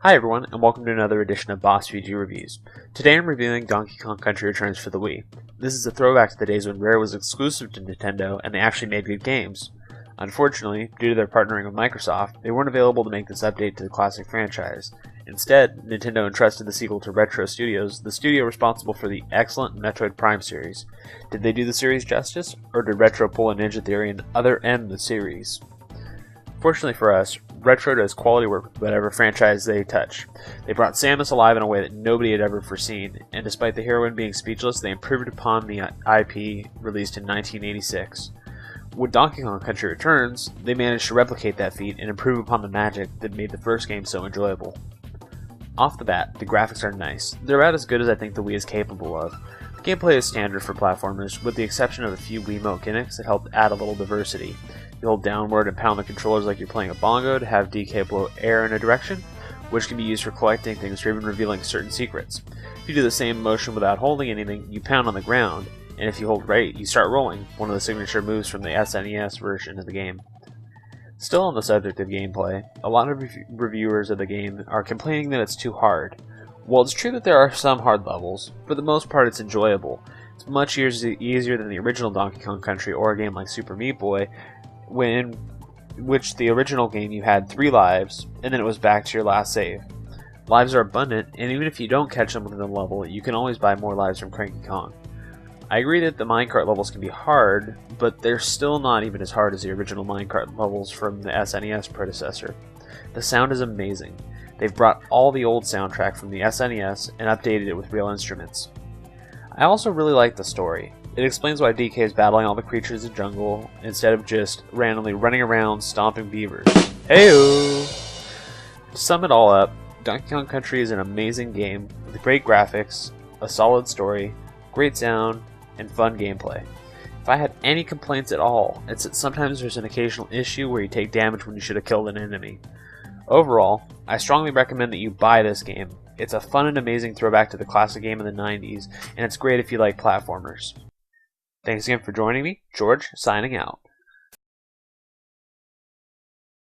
Hi everyone, and welcome to another edition of Boss VG Reviews. Today I'm reviewing Donkey Kong Country Returns for the Wii. This is a throwback to the days when Rare was exclusive to Nintendo and they actually made good games. Unfortunately, due to their partnering with Microsoft, they weren't available to make this update to the classic franchise. Instead, Nintendo entrusted the sequel to Retro Studios, the studio responsible for the excellent Metroid Prime series. Did they do the series justice, or did Retro pull a Ninja Theory and other end the series? Fortunately for us, Retro does quality work with whatever franchise they touch. They brought Samus alive in a way that nobody had ever foreseen, and despite the heroine being speechless, they improved upon the IP released in 1986. With Donkey Kong Country Returns, they managed to replicate that feat and improve upon the magic that made the first game so enjoyable. Off the bat, the graphics are nice. They're about as good as I think the Wii is capable of. The gameplay is standard for platformers, with the exception of a few Wiimote gimmicks that help add a little diversity. You hold downward and pound the controllers like you're playing a bongo to have DK blow air in a direction, which can be used for collecting things or even revealing certain secrets. If you do the same motion without holding anything, you pound on the ground, and if you hold right, you start rolling, one of the signature moves from the SNES version of the game. Still on the subject of gameplay, a lot of reviewers of the game are complaining that it's too hard. While it's true that there are some hard levels, for the most part it's enjoyable. It's much easier than the original Donkey Kong Country or a game like Super Meat Boy, in which the original game you had 3 lives, and then it was back to your last save. Lives are abundant, and even if you don't catch them within the level, you can always buy more lives from Cranky Kong. I agree that the minecart levels can be hard, but they're still not even as hard as the original minecart levels from the SNES predecessor. The sound is amazing. They've brought all the old soundtrack from the SNES and updated it with real instruments. I also really like the story. It explains why DK is battling all the creatures in the jungle instead of just randomly running around stomping beavers. Heyo! To sum it all up, Donkey Kong Country is an amazing game with great graphics, a solid story, great sound, and fun gameplay. If I had any complaints at all, it's that sometimes there's an occasional issue where you take damage when you should have killed an enemy. Overall, I strongly recommend that you buy this game. It's a fun and amazing throwback to the classic game in the 90s, and it's great if you like platformers. Thanks again for joining me. George, signing out.